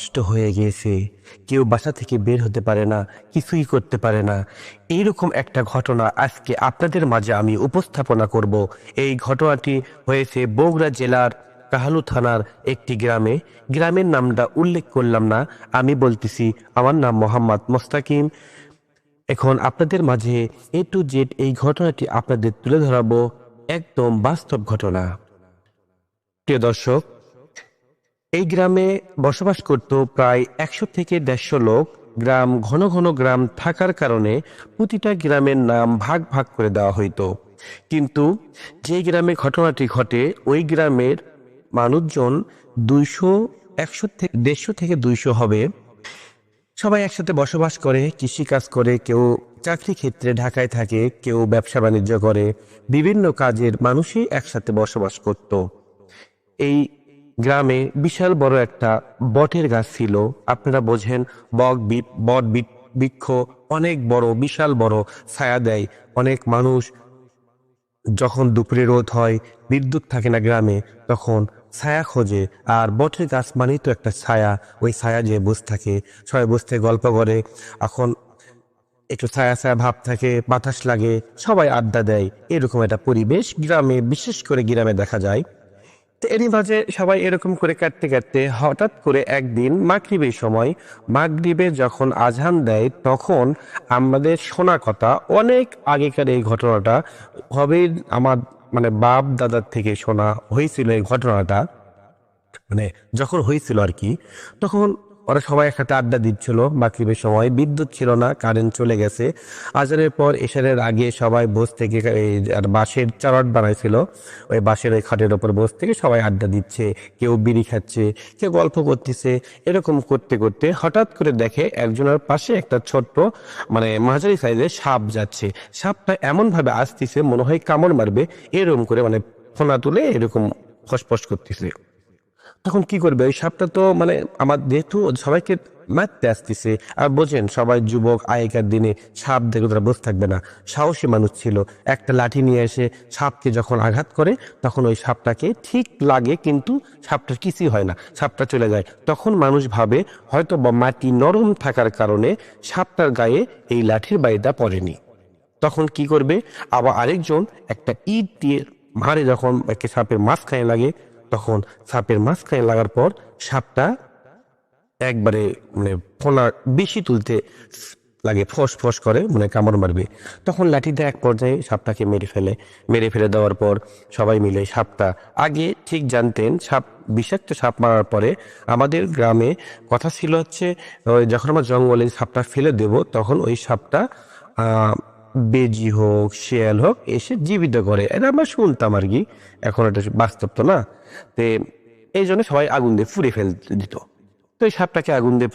অতিষ্ঠ হয়ে গিয়েছে, কেউ বাসা থেকে বের হতে পারে না, কিছুই করতে পারে না। এইরকম একটা ঘটনা আজকে আপনাদের মাঝে আমি উপস্থাপনা করব। এই ঘটনাটি হয়েছে বগুড়া জেলার কাহালু থানার একটি গ্রামে। গ্রামের নামটা উল্লেখ করলাম না, আমি বলতেছি আমার নাম মোহাম্মদ মোস্তাকিম। এখন আপনাদের মাঝে এ টু জেড এই ঘটনাটি আপনাদের তুলে ধরাবো, একদম বাস্তব ঘটনা। প্রিয় দর্শক, এই গ্রামে বসবাস করত প্রায় 100 থেকে 150 লোক। গ্রাম ঘন ঘন গ্রাম থাকার কারণে প্রতিটা গ্রামের নাম ভাগ ভাগ করে দেওয়া হইতো। কিন্তু যে গ্রামে ঘটনাটি ঘটে ওই গ্রামের মানুষজন 200, 100 থেকে 150 থেকে 200 হবে। সবাই একসাথে বসবাস করে, কৃষিকাজ করে, কেউ চাকরি ক্ষেত্রে ঢাকায় থাকে, কেউ ব্যবসা বাণিজ্য করে, বিভিন্ন কাজের মানুষই একসাথে বসবাস করত। এই গ্রামে বিশাল বড় একটা বটের গাছ ছিল। আপনারা বোঝেন, বৃক্ষ অনেক বড়, বিশাল বড়, ছায়া দেয় অনেক মানুষ। যখন দুপুরে রোদ হয়, বিদ্যুৎ থাকে না গ্রামে, তখন ছায়া খোঁজে। আর বটের গাছ মানেই তো একটা ছায়া, ওই ছায়া যে বসে থাকে, সবাই বসতে গল্প করে। এখন একটু ছায়া ছায়া ভাব থাকে, বাতাস লাগে, সবাই আড্ডা দেয়, এরকম একটা পরিবেশ গ্রামে, বিশেষ করে গ্রামে দেখা যায়। তো এরই মাঝে সবাই এরকম করে কাটতে কাটতে হঠাৎ করে একদিন মাগরিবের সময়, মাগরিবে যখন আজান দেয়, তখন আমাদের শোনা কথা, অনেক আগেকার এই ঘটনাটা হবে, আমার মানে বাপ দাদার থেকে শোনা হয়েছিল এই ঘটনাটা। মানে যখন হয়েছিল আর কি, তখন ওরা সবাই একসাথে আড্ডা দিচ্ছিল। মাগরিবের সময় বিদ্যুৎ ছিল না, কারেন্ট চলে গেছে। আজানের পর এশারের আগে সবাই বস থেকে এই আর বাঁশের চারট বানাইছিল, ওই বাঁশের ওই খাটের ওপর বস থেকে সবাই আড্ডা দিচ্ছে, কেউ বিড়ি খাচ্ছে, কেউ গল্প করতেছে। এরকম করতে করতে হঠাৎ করে দেখে একজনের পাশে একটা ছোট্ট, মানে মাঝারি সাইজের সাপ যাচ্ছে। সাপটা এমন ভাবে আসতেছে মনে হয় কামড় মারবে, এরকম করে মানে ফোনা তুলে এরকম ফসফস করতেছে। তখন কি করবে, ওই সাপটা তো মানে আমার যেহেতু সবাইকে মারতে আসতেছে, আর বোঝেন সবাই যুবক, আগেকার দিনে সাপ দেখে তারা বসে থাকবে না, সাহসী মানুষ ছিল। একটা লাঠি নিয়ে এসে সাপকে যখন আঘাত করে, তখন ওই সাপটাকে ঠিক লাগে, কিন্তু সাপটার কিছুই হয় না, সাপটা চলে যায়। তখন মানুষ ভাবে হয়তো বা মাটি নরম থাকার কারণে সাপটার গায়ে এই লাঠির বাড়িটা পড়েনি। তখন কি করবে, আবার আরেকজন একটা ইট দিয়ে মারে, যখন একটা সাপের মাঝখানে লাগে, তখন সাপের মাঝখানে লাগার পর সাপটা একবারে মানে ফোনা বেশি তুলতে লাগে, ফস ফস করে, মানে কামড় মারবে। তখন লাঠিটা এক পর্যায়ে সাপটাকে মেরে ফেলে দেওয়ার পর সবাই মিলে সাপটা, আগে ঠিক জানতেন সাপ বিষাক্ত সাপ মারার পরে আমাদের গ্রামে কথা ছিল হচ্ছে, ওই যখন আমরা জঙ্গলে সাপটা ফেলে দেব, তখন ওই সাপটা বেজি হোক, শেয়াল হোক, এসে জীবিত করে, এটা আমরা শুনতাম আর কি। এখন এটা বাস্তব তো না। তে এই জন্য সবাই আগুন দিয়ে পুড়ে ফেলতে দিত। তো এই সাপটাকে আগুন দিয়ে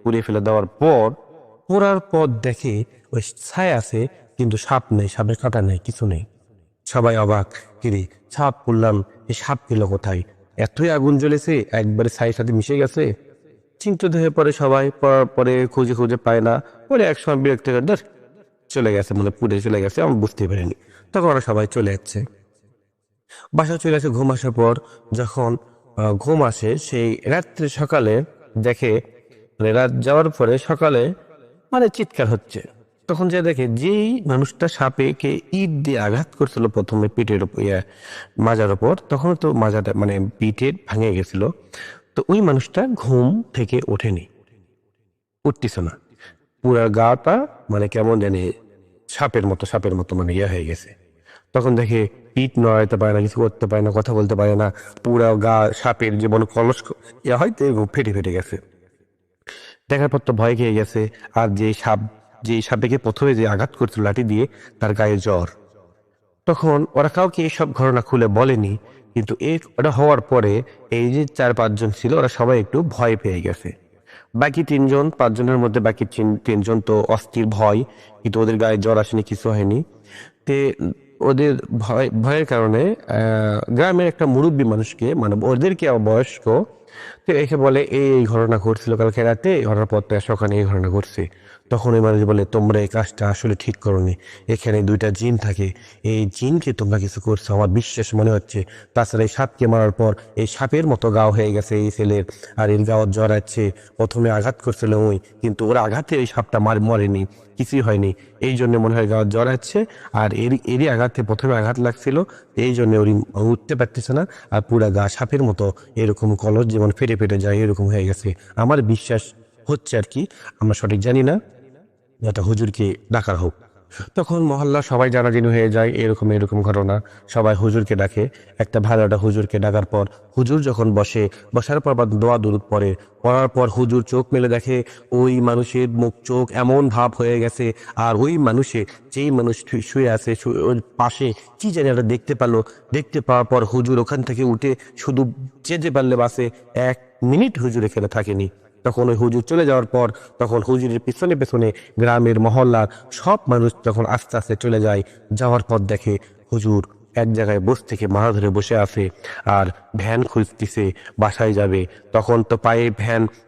পুড়ে ফেলে দেওয়ার পর, পোড়ার পর দেখে ওই ছায়া আছে, কিন্তু সাপ নেই, সাপের কাঁটা নেই, কিছু নেই। সবাই অবাক, কিরে সাপ পড়লাম, এই সাপ গেল কোথায়? এতই আগুন জ্বলেছে, একবারে ছায়ের সাথে মিশে গেছে। চিন্তিত হয়ে পড়ে সবাই, পড়ার পরে খুঁজে খুঁজে পায় না, পরে একসময় বিরক্ত করে ধর চলে গেছে, মানে পুড়ে চলে গেছে, আমি বুঝতে পারিনি। তখন ওরা সবাই চলে যাচ্ছে, বাসা চলে আসে। ঘুম আসার পর যখন ঘুম আসে, সেই রাত্রে সকালে দেখে, মানে রাত যাওয়ার পরে সকালে মানে চিৎকার হচ্ছে। তখন যে দেখে যেই মানুষটা সাপে কে ইট দিয়ে আঘাত করছিল প্রথমে পিঠের উপর, মাজার ওপর, তখন তো মাজাটা মানে পিঠের ভেঙে গেছিল। তো ওই মানুষটা ঘুম থেকে ওঠেনি, উঠতেছে না, পুরা গাটা মানে কেমন জানি সাপের মতো মানে হয়ে গেছে। তখন দেখে পিঠ নড়াইতে পারে না, কিছু করতে পারে না, কথা বলতে পারে না, পুরা গা সাপের যেমন কলস হয় তো ফেটে ফেটে গেছে। দেখার পর তো ভয় খেয়ে গেছে। আর যে সাপকে প্রথমে যে আঘাত করছিল লাঠি দিয়ে, তার গায়ে জ্বর। তখন ওরা কাউকে এইসব ঘটনা খুলে বলেনি, কিন্তু ওটা হওয়ার পরে এই যে 4-5 জন ছিল, ওরা সবাই একটু ভয় পেয়ে গেছে। বাকি 3 জন, 5 জনের মধ্যে বাকি 3 জন তো অস্থির ভয়, কিন্তু ওদের গায়ে জ্বর আসেনি, কিছু হয়নি। তে ওদের ভয়ের কারণে গ্রামের একটা মুরব্বী মানুষকে, মানে ওদেরকে বয়স্ক তো একে বলে এই ঘটনা ঘটছিল কালকে রাতে, ঘটার পর তো সকালে এই ঘটনা ঘটছে। তখন ওই মানুষ বলে তোমরা এই কাজটা আসলে ঠিক করোনি, এখানে দুইটা জিন থাকে, এই জিনকে তোমরা কিছু করছো আমার বিশ্বাস মনে হচ্ছে। তাছাড়া এই সাপকে মারার পর এই সাপের মতো গাও হয়ে গেছে এই ছেলের, আর এর গাও জড়াচ্ছে। প্রথমে আঘাত করছিল ওই, কিন্তু ওর আঘাতে ওই সাপটা মরেনি, কিছুই হয়নি। এই জন্য মনে হয় গাও জড়াচ্ছে, আর এরই আঘাতে প্রথমে আঘাত লাগছিল, এই জন্য ওর উঠতে পারতেছে না, আর পুরা গা সাপের মতো এরকম কলস যেমন ফেটে ফেটে যায় এরকম হয়ে গেছে। আমার বিশ্বাস হচ্ছে আর কি, আমরা সঠিক জানি না, একটা হুজুরকে ডাকা হোক। তখন মহল্লা সবাই জানাজানি হয়ে যায় এরকম এরকম ঘটনা, সবাই হুজুরকে ডাকে। একটা ভালো একটা হুজুরকে ডাকার পর হুজুর যখন বসার পর বা দোয়া দুরুদ পড়ার পর হুজুর চোখ মেলে দেখে ওই মানুষের মুখ চোখ এমন ভাব হয়ে গেছে, আর ওই যেই মানুষ শুয়ে আছে ওর পাশে কি জানি একটা দেখতে পাওয়ার পর হুজুর ওখান থেকে উঠে শুধু যেতে পারলে বাসে 1 মিনিট হুজুর এখানে থাকেনি। তখন ওই হুজুর চলে যাওয়ার পর তখন হুজুরের পিছনে পেছনে গ্রামের মহল্লার সব মানুষ যখন আস্তে আস্তে চলে যায়, যাওয়ার পর দেখে হুজুর এক জায়গায় থেকে মাথা ধরে বসে আছে, আর ভ্যান খুঁজতেছে বাসায় যাবে। তখন তো পায়ে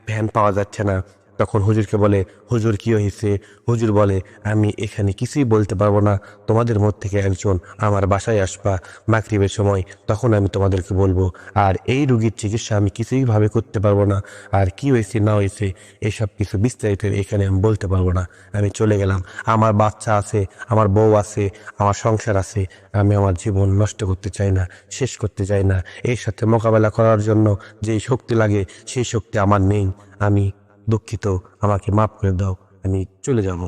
ভ্যান পাওয়া যাচ্ছে না। তখন হুজুরকে বলে হুজুর কি হয়েছে? হুজুর বলে আমি এখানে কিছুই বলতে পারবো না, তোমাদের মধ্যে থেকে একজন আমার বাসায় আসবা মাগরিবের সময়, তখন আমি তোমাদেরকে বলবো। আর এই রুগীর চিকিৎসা আমি কিছুই ভাবে করতে পারবো না, আর কি হয়েছে না হয়েছে এসব কিছু বিস্তারিত এখানে আমি বলতে পারবো না। আমি চলে গেলাম, আমার বাচ্চা আছে, আমার বউ আছে, আমার সংসার আছে, আমি আমার জীবন নষ্ট করতে চাই না, শেষ করতে চাই না। এর সাথে মোকাবেলা করার জন্য যেই শক্তি লাগে সেই শক্তি আমার নেই। আমি দুঃখিত, আমাকে মাফ করে দাও, আমি চলে যাব।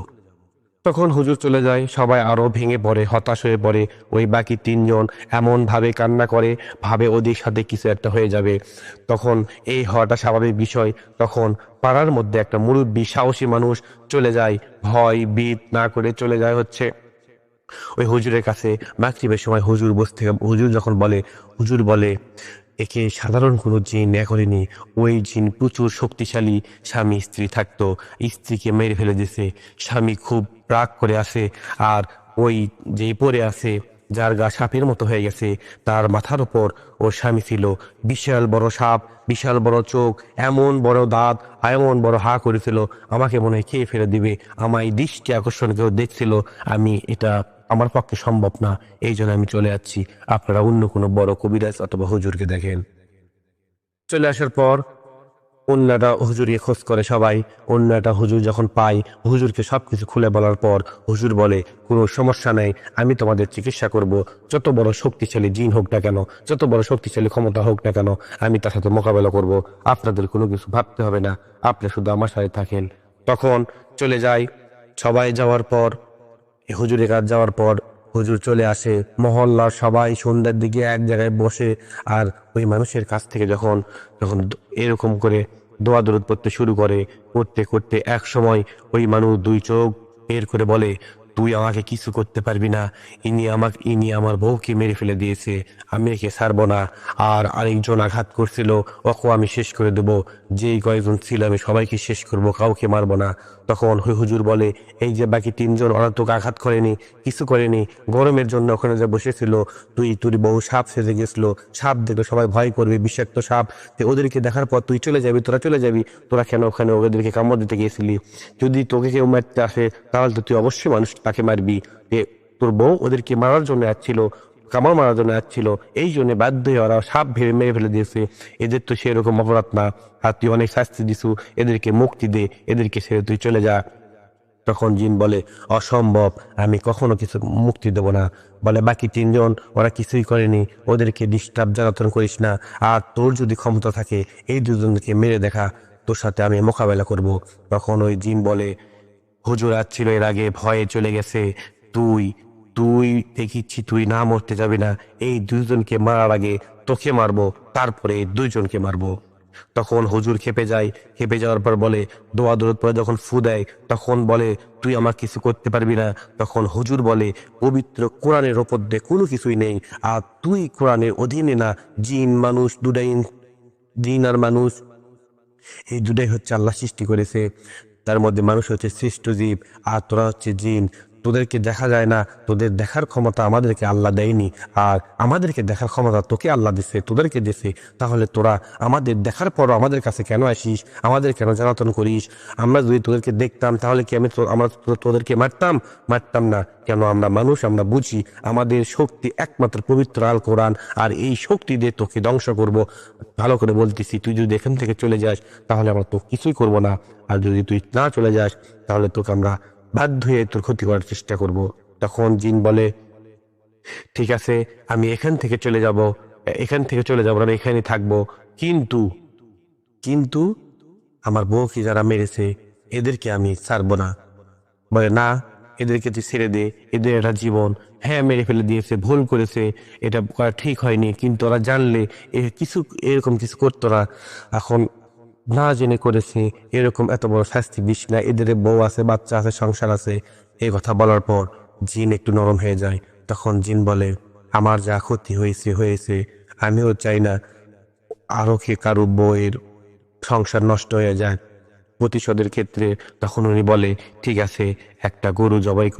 তখন হুজুর চলে যায়, সবাই আরো ভেঙে পড়ে, হতাশ হয়ে পড়ে। ওই বাকি 3 জন এমন ভাবে কান্না করে, ভাবে ওদের সাথে কিছু একটা হয়ে যাবে। তখন এই হওয়াটা স্বাভাবিক বিষয়। তখন পাড়ার মধ্যে একটা মুরব্বী সাহসী মানুষ চলে যায়, ভয় বিত না করে চলে যায় হচ্ছে ওই হুজুরের কাছে। মাগরিবের সময় হুজুর যখন বলে, হুজুর বলে একে সাধারণ কোনো জিন করেনি, ওই জিন প্রচুর শক্তিশালী। স্বামী স্ত্রী থাকতো, স্ত্রীকে মেরে ফেলে দিছে, স্বামী খুব রাগ করে আছে, আর ওই যেই পড়ে আছে যার গা সাপের মতো হয়ে গেছে তার মাথার উপর ওর স্বামী ছিল। বিশাল বড় সাপ, বিশাল বড় চোখ, এমন বড় দাঁত, এমন বড় হা করেছিল, আমাকে মনে হয় খেয়ে ফেলে দিবে। আমায় দৃষ্টি আকর্ষণ কেউ দেখছিল, আমি এটা আমার পক্ষে সম্ভব না, এই জন্য আমি চলে যাচ্ছি। আপনারা অন্য কোনো বড় কবিরাজ অথবা হুজুরকে দেখেন। চলে আসার পর অন্য একটা হুজুরকে খোঁজ করে সবাই। অন্য একটা হুজুর যখন পাই, হুজুরকে সবকিছু খুলে বলার পর হুজুর বলে কোনো সমস্যা নেই, আমি তোমাদের চিকিৎসা করব। যত বড় শক্তিশালী জিন হোক না কেন, যত বড় শক্তিশালী ক্ষমতা হোক না কেন, আমি তার সাথে মোকাবেলা করব। আপনাদের কোনো কিছু ভাবতে হবে না, আপনি শুধু আমার সাথে থাকেন। তখন চলে যায়। সবাই যাওয়ার পর, হুজুরের কাজ যাওয়ার পর হুজুর চলে আসে, মহল্লার সবাই সন্ধ্যার দিকে এক জায়গায় বসে। আর ওই মানুষের কাছ থেকে যখন যখন এরকম করে দোয়া দরুদ পড়তে শুরু করে, করতে করতে এক সময় ওই মানুষ 2 চোখ বের করে বলে তুই আমাকে কিছু করতে পারবি না, ইনি আমার বউকে মেরে ফেলে দিয়েছে, আমি একে ছাড়বো না। আর আরেকজন আঘাত করছিল, ওকে আমি শেষ করে দেবো, যেই কয়েকজন ছিল আমি সবাইকে শেষ করব, কাউকে মারবো না। তখন হুজুর বলে এই যে বাকি 3 জন, ওরা তোকে আঘাত করেনি, কিছু করেনি, গরমের জন্য ওখানে যে বসেছিল, তোর বউ সাপ সেজে গেছিল, সাপ দেখলে সবাই ভয় করবে, বিষাক্ত সাপ, ওদেরকে দেখার পর তুই চলে যাবি, তোরা কেন ওখানে ওদেরকে কামড় দিতে গিয়েছিলি? যদি তোকে কেউ মারতে আসে তাহলে তো তুই অবশ্যই মানুষ তাকে মারবি। তোর বউ ওদেরকে মারার জন্য আসছিল, কামড় মারার জন্য আসছিল, এই জন্য বাধ্য হয়ে ওরা সাপ ভেবে মেরে ফেলে দিয়েছে। এদের তো সেরকম অপরাধ না, আর তুই অনেক শাস্তি দিছু, এদেরকে মুক্তি দে, এদেরকে ছেড়ে তুই চলে যা। তখন জিন বলে অসম্ভব, আমি কখনো কিছু মুক্তি দেব না। বলে বাকি 3 জন ওরা কিছুই করেনি, ওদেরকে ডিস্টার্ব জ্বালাতন করিস না, আর তোর যদি ক্ষমতা থাকে এই 2জনকে মেরে দেখা, তোর সাথে আমি মোকাবেলা করব। তখন ওই জিন বলে হুজুর আসছিল এর আগে, ভয়ে চলে গেছে, তুই তুই দেখিচ্ছি তুই না মরতে যাবি না, এই 2জনকে মারার আগে তোকে মারবো, তারপরে এই 2জনকে মারবো। তখন হুজুর খেপে যায়, খেপে যাওয়ার পর বলে দোয়া দরুদ পরে যখন ফু দেয় তখন বলে তুই আমার কিছু করতে পারবি না। তখন হুজুর বলে পবিত্র কোরআনের ওপর দিয়ে কোনো কিছুই নেই, আর তুই কোরআনের অধীনে না, জিন মানুষ দুটাই, জিন আর মানুষ এই দুটাই হচ্ছে আল্লাহ সৃষ্টি করেছে, তার মধ্যে মানুষ হচ্ছে শ্রেষ্ঠ জীব, আর তোরা হচ্ছে জিন। তোদেরকে দেখা যায় না, তোদের দেখার ক্ষমতা আমাদেরকে আল্লাহ দেয়নি, আর আমাদেরকে দেখার ক্ষমতা তোকে আল্লাহ দিছে, তোদেরকে দিছে। তাহলে তোরা আমাদের দেখার পরও আমাদের কাছে কেন আসিস, আমাদের কেন জ্বালাতন করিস? আমরা যদি তোদেরকে দেখতাম তাহলে কি আমরা তোদেরকে মারতাম না কেন? আমরা মানুষ, আমরা বুঝি। আমাদের শক্তি একমাত্র পবিত্র আল কোরআন, আর এই শক্তি দিয়ে তোকে ধ্বংস করব। ভালো করে বলতেছি, তুই যদি এখান থেকে চলে যাস তাহলে আমরা তো কিছুই করব না, আর যদি তুই না চলে যাস তাহলে তোকে আমরা বাধ্য হয়ে তোর ক্ষতি করার চেষ্টা করব। তখন জিন বলে, ঠিক আছে, আমি এখান থেকে চলে যাব, আমি এখানে থাকবো, কিন্তু কিন্তু আমার বউকে যারা মেরেছে এদেরকে আমি ছাড়বো না। বলে, না, এদেরকে তুই ছেড়ে দে, এদের একটা জীবন। হ্যাঁ, মেরে ফেলে দিয়েছে, ভুল করেছে, এটা করা ঠিক হয়নি, কিন্তু ওরা জানলে এরকম কিছু করতো না। এখন না জেনে করেছে, এরকম এত বড় শাস্তি দিস না, এদের বউ আছে, বাচ্চা আছে, সংসার আছে। এই কথা বলার পর জিন একটু নরম হয়ে যায়। তখন জিন বলে, আমার যা ক্ষতি হয়েছে, আমিও চাই না আরো কারো বউয়ের সংসার নষ্ট হয়ে যায় প্রতিশোধের ক্ষেত্রে। তখন উনি বলে, ঠিক আছে, একটা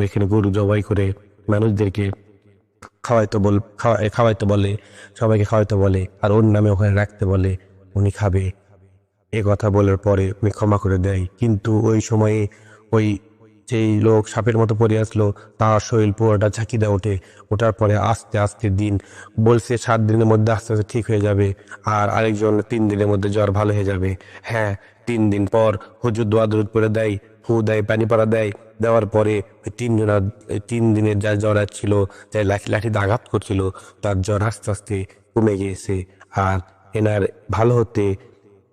এখানে গরু জবাই করে মানুষদেরকে খাওয়াইতে বলে, সবাইকে খাওয়াইতে বলে, আর ওর নামে ওখানে রাখতে বলে, উনি খাবে। এ কথা বলার পরে উনি ক্ষমা করে দেয়। কিন্তু ওই সময়ে ওই যেই লোক সাপের মতো পড়ে আসলো তার শরীর পুরোটা ঝাঁকিদা ওঠার পরে আস্তে আস্তে দিন বলছে 7 দিনের মধ্যে আস্তে আস্তে ঠিক হয়ে যাবে, আর আরেকজন 3 দিনের মধ্যে জ্বর ভালো হয়ে যাবে। হ্যাঁ, 3 দিন পর হুজুর দোয়া দরুদ করে দেয়, ফু দেয়, পানি পড়া দেয়। দেওয়ার পরে ওই 3 দিনের যা জ্বর ছিল, যাই লাঠিতে আঘাত করছিল, তার জ্বর আস্তে আস্তে কমে গিয়েছে। আর এনার ভালো হতে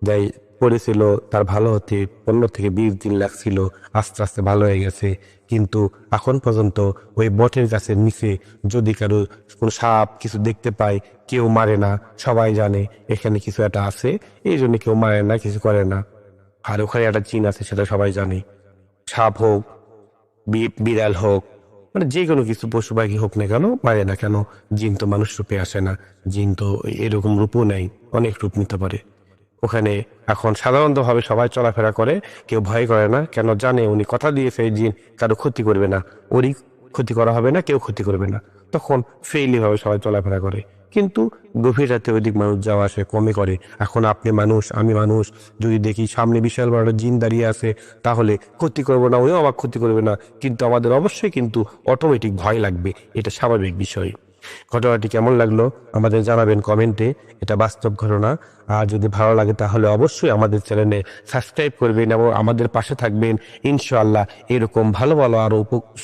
যাই পড়েছিল, তার ভালো হতে 15 থেকে 20 দিন লাগছিল, আস্তে আস্তে ভালো হয়ে গেছে। কিন্তু এখন পর্যন্ত ওই বটের গাছের নিচে যদি কারো কোনো সাপ কিছু দেখতে পায়, কেউ মারে না। সবাই জানে এখানে কিছু একটা আছে, এই জন্য কেউ মারে না, কিছু করে না। আর ওখানে একটা জিন আছে, সেটা সবাই জানে। সাপ হোক, বিড়াল হোক, মানে যে কোনো কিছু পশু পাখি হোক না কেন, মারে না কেন। জিন তো মানুষ রূপে আসে না, জিন তো এরকম রূপও নেয়, অনেক রূপ নিতে পারে। ওখানে এখন সাধারণতভাবে সবাই চলাফেরা করে, কেউ ভয় করে না, কেন জানে উনি কথা দিয়েছে এই জিন কারো ক্ষতি করবে না, ওরই ক্ষতি করা হবে না, কেউ ক্ষতি করবে না। তখন ফ্রিলি ভাবে সবাই চলাফেরা করে। কিন্তু গভীর রাতে ওইদিক মানুষ যাওয়া আসে কমে করে। এখন আপনি মানুষ, আমি মানুষ, যদি দেখি সামনে বিশাল বড় একটা জিন দাঁড়িয়ে আছে, তাহলে ক্ষতি করবো না, উনিও আমার ক্ষতি করবে না, কিন্তু আমাদের অবশ্যই কিন্তু অটোমেটিক ভয় লাগবে, এটা স্বাভাবিক বিষয়। ঘটনাটি কেমন লাগলো আমাদের জানাবেন কমেন্টে, এটা বাস্তব ঘটনা। আর যদি ভালো লাগে তাহলে অবশ্যই আমাদের চ্যানেলে সাবস্ক্রাইব করবেন এবং আমাদের পাশে থাকবেন। ইনশাআল্লাহ এরকম ভালো ভালো আরো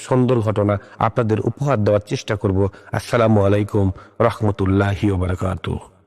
সুন্দর ঘটনা আপনাদের উপহার দেওয়ার চেষ্টা করব। আসসালামু আলাইকুম রহমতুল্লাহি ওয়া বারাকাতুহু।